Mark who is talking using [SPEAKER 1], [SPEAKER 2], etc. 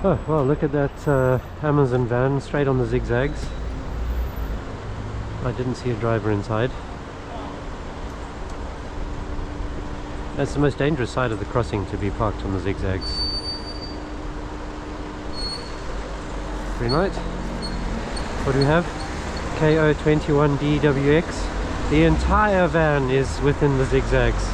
[SPEAKER 1] Oh, well, look at that Amazon van straight on the zigzags. I didn't see a driver inside. That's the most dangerous side of the crossing, to be parked on the zigzags. Green light. What do we have? KO21DWX. The entire van is within the zigzags.